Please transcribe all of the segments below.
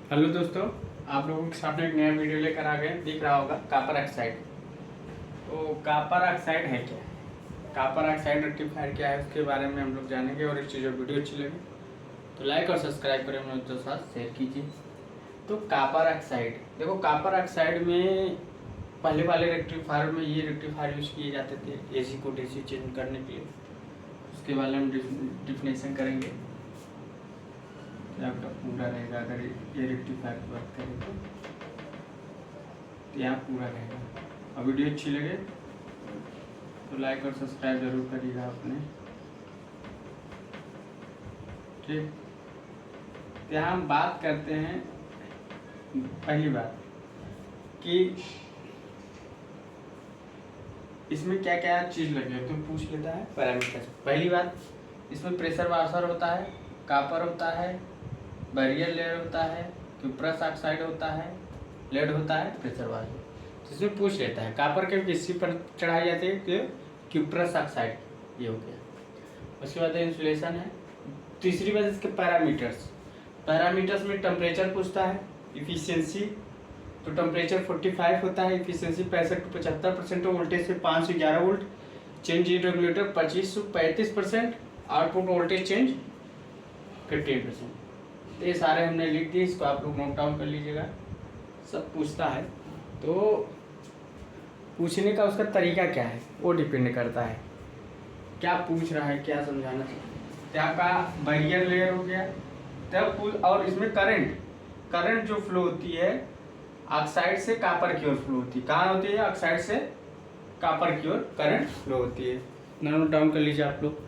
Hello दोस्तों, आप लोगों के सामने एक नया वीडियो लेकर आ गए। दिख रहा होगा कॉपर ऑक्साइड। तो कॉपर ऑक्साइड है क्या? कॉपर ऑक्साइड रेक्टिफायर क्या है, उसके बारे में हम लोग जानेंगे। और इस चीज़ वीडियो अच्छी लगी तो लाइक और सब्सक्राइब करें, मेरे दोस्तों के साथ शेयर कीजिए। तो कॉपर ऑक्साइड, देखो कॉपर ऑक्साइड में पहले वाले रेक्टिफायर में ये रेक्टिफायर यूज़ किए जाते थे एसी को डीसी चेंज करने के लिए। उसके बारे में हम डिफिनेशन करेंगे, आपका पूरा रहेगा। अगर ये रेक्टिफायर की बात करें तो यहाँ पूरा रहेगा। और वीडियो अच्छी लगे तो लाइक और सब्सक्राइब जरूर करिएगा आपने, ठीक। तो यहाँ हम बात करते हैं पहली बात कि इसमें क्या क्या चीज़ लगे तो पूछ लेता है पैरामीटर। पहली बात, इसमें प्रेशर वाशर होता है, कॉपर होता है, बैरियर लेयर होता है, क्यूप्रस ऑक्साइड होता है, लेड होता है, प्रेशर वाशर। इसमें पूछ लेता है कॉपर के किसी पर चढ़ाई जाती है कि क्यूप्रस ऑक्साइड, ये हो गया। उसके बाद इंसुलेशन है। तीसरी बात इसके पैरामीटर्स में टेम्परेचर पूछता है, इफिशियंसी तो टेम्परेचर 45 होता है, इफिशियंसी 65 से 75%, वोल्टेज से 5 से 11 वोल्ट, चेंज इन रेगुलेटर 25 से 35%, आउटपुट वोल्टेज चेंज 15%। तो ये सारे हमने लिख दिए, इसको आप लोग नोट डाउन कर लीजिएगा। सब पूछता है तो पूछने का उसका तरीका क्या है वो डिपेंड करता है क्या पूछ रहा है, क्या समझाना चाहिए। तो आपका बैरियर लेयर हो गया तब, और इसमें करंट जो फ्लो होती है ऑक्साइड से कॉपर की ओर फ्लो होती है। कहाँ होती है? ऑक्साइड से कॉपर की ओर करंट फ्लो होती है। नोट डाउन कर लीजिए आप लोग।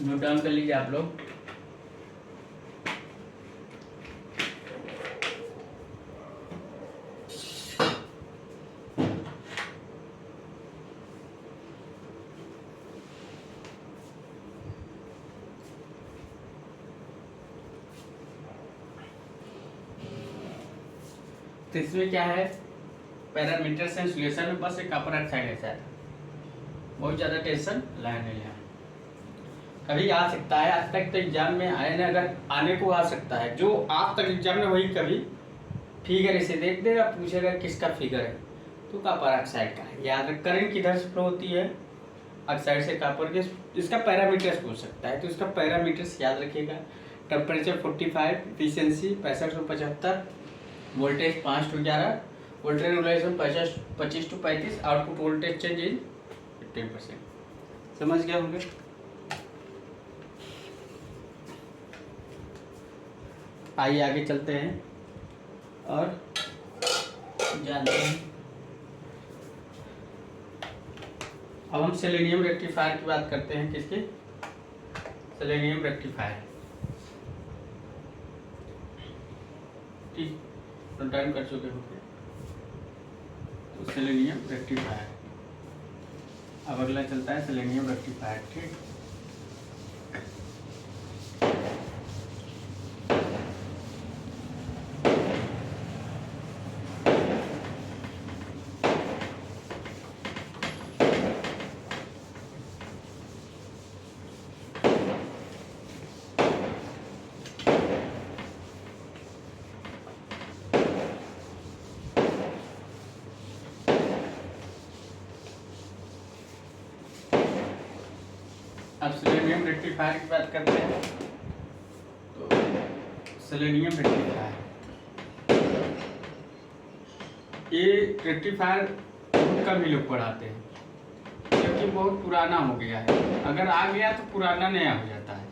नोट डाउन कर लीजिए आप लोग। तो इसमें क्या है, पैरामीटर से इंसुलेशन में बस एक कॉपर ऑक्साइड ऐसा है, बहुत ज़्यादा टेंशन लाया नहीं है। कभी आ सकता है, आज तक तो एग्जाम में आए ना, अगर आने को आ सकता है, जो आज तक एग्जाम में वही कभी फिगर इसे देख देगा, पूछेगा किसका फिगर है तो कॉपर ऑक्साइड का है। याद रख, करंट किधर से फ्लो होती है ऑक्साइड से कॉपर के, इसका पैरामीटर्स पूछ सकता है तो इसका पैरामीटर्स याद रखिएगा। टेम्परेचर 45, इफिशियंसी 65 से 75, वोल्टेज 5 से 11, वोल्टेज रेगुलेशन 25 से 35, आउटपुट वोल्टेज चेंज इन 15%। समझ गए होंगे? आइए आगे चलते हैं और जानते हैं। अब हम सेलेनियम रेक्टिफायर की बात करते हैं। किसकी? सेलेनियम रेक्टिफायर, ठीक, तो टाइम कर चुके होंगे। तो सेलेनियम रेक्टिफायर, अब अगला चलता है सेलेनियम रेक्टिफायर, ठीक। अब सेलेनियम रेक्टिफायर की बात करते हैं। तो सेलेनियम रेक्टिफायर, ये रेक्टिफायर बहुत कम ही लोग पढ़ाते हैं क्योंकि बहुत पुराना हो गया है। अगर आ गया तो पुराना नया हो जाता है।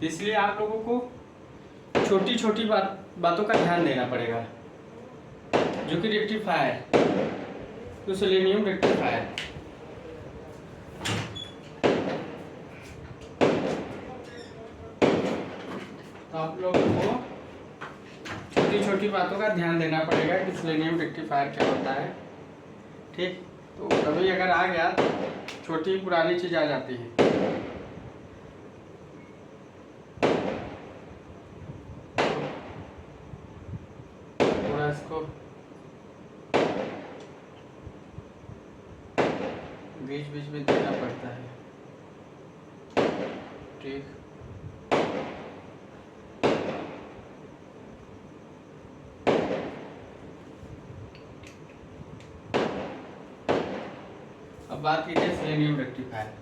इसलिए आप लोगों को छोटी छोटी बातों का ध्यान देना पड़ेगा, जो कि रेक्टिफायर, तो सेलेनियम रेक्टिफायर। तो आप लोगों को छोटी छोटी बातों का ध्यान देना पड़ेगा कि सेलेनियम रेक्टिफायर क्या होता है। ठीक, तो कभी अगर आ गया तो छोटी पुरानी चीज आ जाती है। थोड़ा इसको बीच बीच में देना पड़ता है। ठीक, अब बात कीजिए सेलेनियम रेक्टिफायर।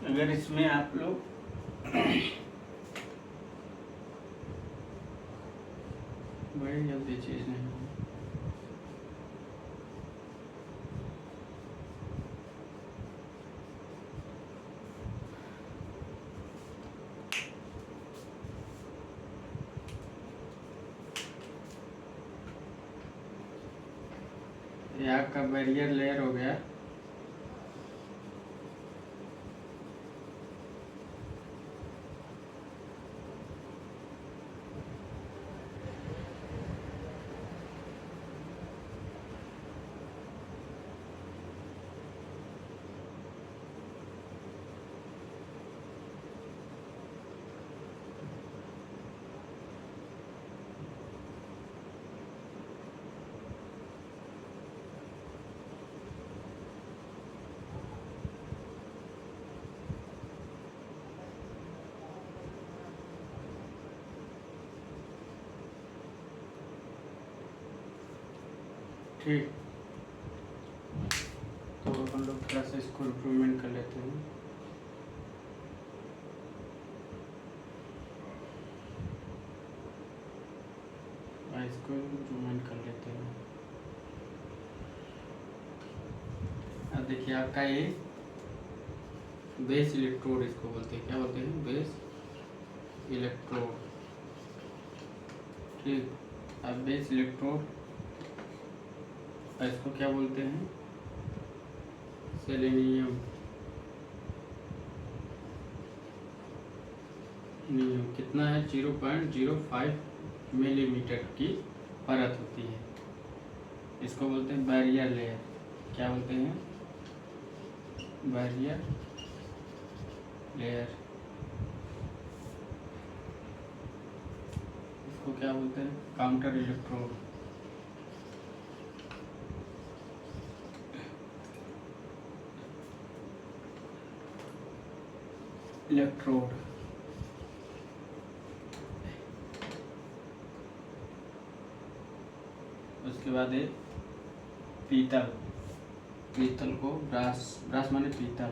अगर इसमें आप लोग बड़ी जल्दी चीज नहीं हो, ये आपका बैरियर लेयर हो गया। ठीक, तो हम लोग थोड़ा सा इसको इम्प्रूवमेंट कर लेते हैं। इसको इम्प्रूवमेंट कर लेते हैं। अब देखिए आपका ये बेस इलेक्ट्रोड, इसको बोलते हैं, क्या बोलते हैं, बेस इलेक्ट्रोड। ठीक, अब बेस इलेक्ट्रोड, इसको क्या बोलते हैं, सेलेनियम। कितना है, 0.05 मिलीमीटर की परत होती है। इसको बोलते हैं बैरियर लेयर। क्या बोलते हैं, बैरियर लेयर। इसको क्या बोलते हैं, काउंटर इलेक्ट्रोड। इलेक्ट्रोड उसके बाद ये पीतल, पीतल को ब्रास, ब्रास माने पीतल,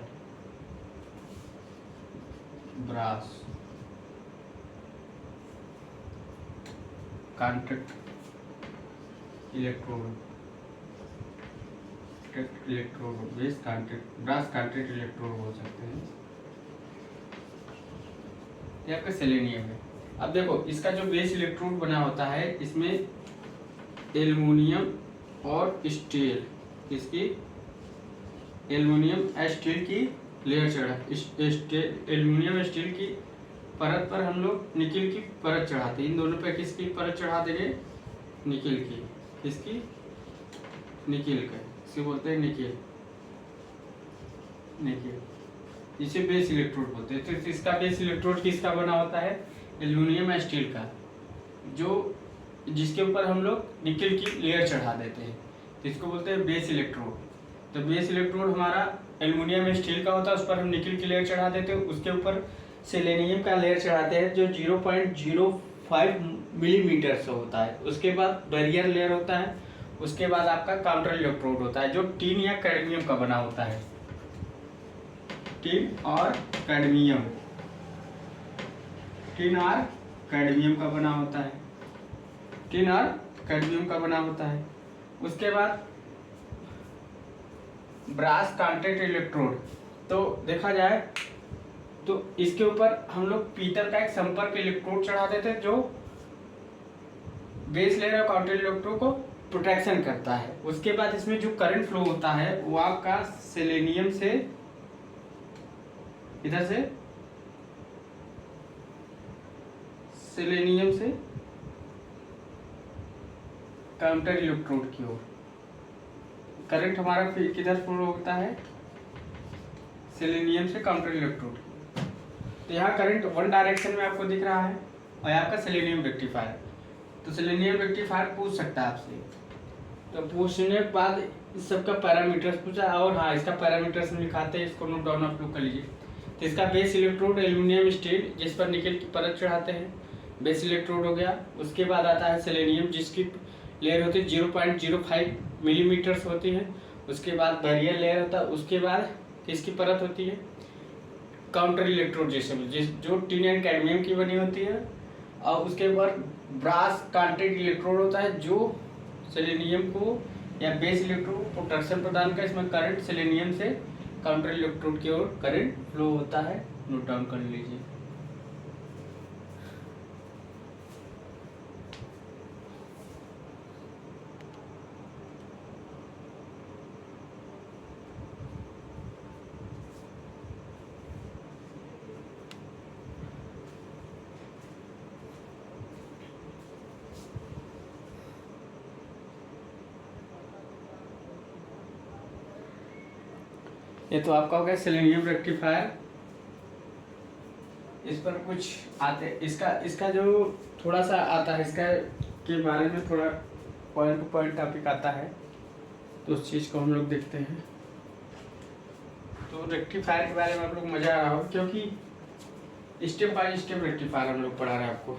brass. Contact electrode, electrode base contact, brass contact electrode बोल सकते हैं। ये आपका सेलेनियम है। अब देखो इसका जो बेस इलेक्ट्रोड बना होता है इसमें एल्युमिनियम और स्टील, इसकी एल्युमिनियम स्टील की लेयर चढ़ा, एल्युमिनियम स्टील की परत पर हम लोग निकिल की परत चढ़ाते हैं। इन दोनों पे किसकी परत चढ़ा देंगे? निकिल की। किसकी? निकिल का, इसे बोलते हैं निकिल, निकिल। इसे बेस इलेक्ट्रोड बोलते हैं। तो इसका बेस इलेक्ट्रोड किसका बना होता है? एल्युमिनियम स्टील का, जो जिसके ऊपर हम लोग निकिल की लेयर चढ़ा देते हैं, तो इसको बोलते हैं बेस इलेक्ट्रोड। तो बेस इलेक्ट्रोड हमारा एल्युमिनियम स्टील का होता है, उस पर हम निकिल की लेयर चढ़ा देते हैं, उसके ऊपर सेलेनियम का लेयर चढ़ाते हैं जो 0.05 मिलीमीटर से होता है। उसके बाद बैरियर लेयर होता है, उसके बाद आपका काउंटर इलेक्ट्रोड होता है जो टिन या कैडमियम का बना होता है। टिन और कैडमियम, टिन और कैडमियम का बना होता है, टिन और कैडमियम का बना होता है। उसके बाद ब्रास कॉन्टैक्ट इलेक्ट्रोड, तो देखा जाए तो इसके ऊपर हम लोग पीतल का एक संपर्क इलेक्ट्रोड चढ़ा देते हैं जो बेस लेयर और कॉन्टैक्ट इलेक्ट्रोड को प्रोटेक्शन करता है। उसके बाद इसमें जो करंट फ्लो होता है वो आपका सेलेनियम से, इधर से सेलेनियम से काउंटर इलेक्ट्रोड की ओर करंट हमारा किधर फ्लो होता है? सेलेनियम से काउंटर इलेक्ट्रोड। तो यहाँ करंट वन डायरेक्शन में आपको दिख रहा है और यहाँ का सेलेनियम रेक्टिफायर। तो सेलेनियम रेक्टिफायर पूछ सकता है आपसे, तो पूछने के बाद इस सबका पैरामीटर्स पूछा, और हाँ इसका पैरामीटर्स में लिखाते हैं, इसको नोट डाउन आप लोग कर लीजिए। तो इसका बेस इलेक्ट्रोड एल्यूमिनियम स्टील जिस पर निकल की परत चढ़ाते हैं, बेस इलेक्ट्रोड हो गया। उसके बाद आता है सेलेनियम जिसकी लेयर होती है 0.05 मिलीमीटर्स होती है। उसके बाद बैरियर लेयर होता है। उसके बाद किसकी परत होती है? काउंटर इलेक्ट्रोड जो टिन एंड कैडमियम की बनी होती है। और उसके बाद ब्रास कॉन्टैक्ट इलेक्ट्रोड होता है जो सेलेनियम को या बेस इलेक्ट्रोड को प्रोटेक्शन प्रदान कर, इसमें करंट सेलेनियम से काउंटर इलेक्ट्रोड की ओर करंट फ्लो होता है। नोट डाउन कर लीजिए। ये तो आपका हो गया सेलेनियम रेक्टिफायर। इस पर कुछ आते, इसका जो थोड़ा सा आता है, इसका के बारे में थोड़ा पॉइंट टू पॉइंट टॉपिक आता है, तो उस चीज़ को हम लोग देखते हैं। तो रेक्टिफायर के बारे में आप लोग मज़ा आ रहा हो, क्योंकि स्टेप बाय स्टेप रेक्टिफायर हम लोग पढ़ा रहे हैं आपको।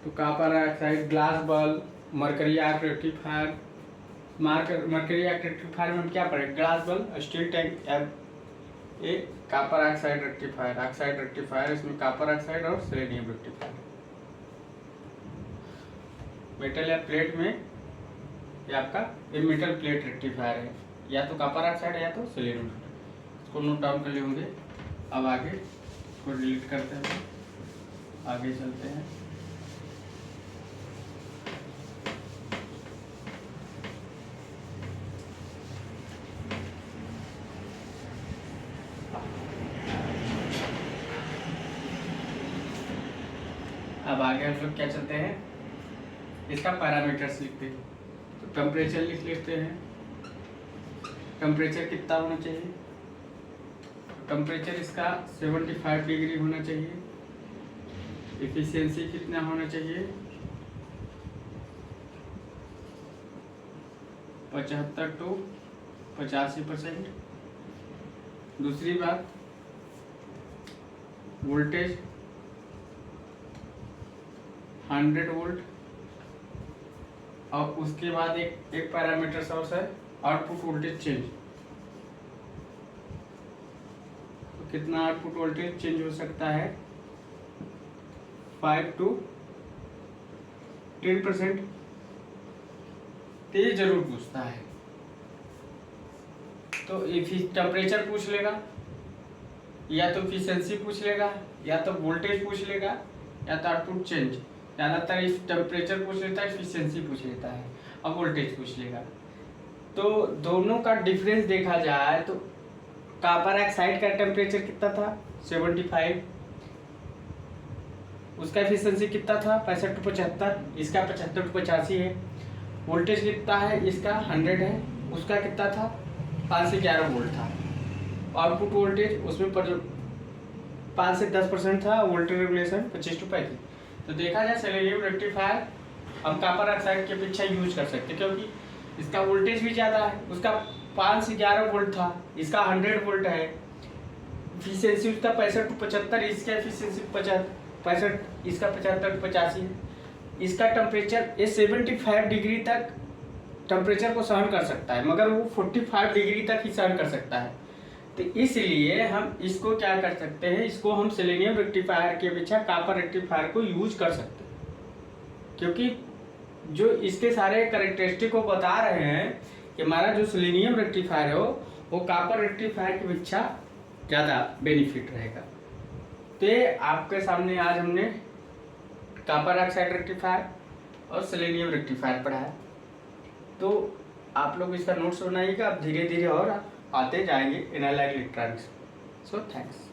तो copper oxide, glass bulb, mercury arc rectifier, mercury arc rectifier में हम क्या पढ़े? ग्लास बल्ब, स्टील टैंक, ये कॉपर ऑक्साइड रेक्टिफायर, इसमें कॉपर ऑक्साइड और सेलेनियम रेक्टिफायर। मेटल या प्लेट में ये आपका ये मेटल प्लेट रेक्टिफायर है, या तो कॉपर ऑक्साइड है या तो सेलेनियम। इसको नोट डाउन कर लिए होंगे। अब आगे इसको डिलीट करते हैं, आगे चलते हैं। अब आगे हम लोग क्या चलते हैं, इसका पैरामीटर्स लिखते हैं। तो टेम्परेचर लिख लेते हैं। टेम्परेचर कितना होना चाहिए? टेम्परेचर इसका 75 डिग्री होना चाहिए। एफिशिएंसी कितना होना चाहिए? 75 to 85%। दूसरी बात, वोल्टेज 100 वोल्ट। और उसके बाद एक पैरामीटर और है आउटपुट वोल्टेज चेंज। तो कितना आउटपुट वोल्टेज चेंज हो सकता है? 5 to 10%। तो ये जरूर पूछता है। तो टेम्परेचर पूछ लेगा, या तो एफिशिएंसी पूछ लेगा, या तो वोल्टेज पूछ लेगा, या तो आउटपुट चेंज। ज़्यादातर इस टेम्परेचर पूछ लेता है, एफिशिएंसी पूछ लेता है, और वोल्टेज पूछ लेगा। तो दोनों का डिफरेंस देखा जाए तो कॉपर ऑक्साइड का टेम्परेचर कितना था? 75। उसका एफिशिएंसी कितना था? 65 to 75। इसका 75 to 85 है। वोल्टेज कितना है? इसका 100 है। उसका कितना था? 5 से 11 वोल्ट था। आउटपुट वोल्टेज उसमें 5 से 10% था। Voltage regulation 25 to 35। तो देखा जाए सेलेनियम रेक्टिफायर हम कॉपर ऑक्साइड के अपेक्षा यूज कर सकते, क्योंकि इसका वोल्टेज भी ज़्यादा है। उसका 5 से 11 वोल्ट था, इसका 100 वोल्ट है। एफिशिएंसी उसका 65 to 75, इसका एफिशिएंसी 65, इसका 75 to 85 है। इसका टेम्परेचर ये 75 डिग्री तक टेम्परेचर को सहन कर सकता है, मगर वो 45 डिग्री तक ही सहन कर सकता है। तो इसलिए हम इसको क्या कर सकते हैं, इसको हम सेलेनियम रेक्टिफायर के अपेक्षा कॉपर रेक्टिफायर को यूज कर सकते हैं, क्योंकि जो इसके सारे कैरेक्टरिस्टिक को बता रहे हैं कि हमारा जो सेलेनियम रेक्टिफायर हो वो कॉपर रेक्टिफायर की अपेक्षा ज़्यादा बेनिफिट रहेगा। तो ये आपके सामने आज हमने कॉपर ऑक्साइड रेक्टिफायर और सेलेनियम रेक्टिफायर पढ़ाया। तो आप लोग इसका नोट्स बनाइएगा, अब धीरे धीरे और आते जाएंगे एनालॉग इलेक्ट्रॉनिक्स। So thanks.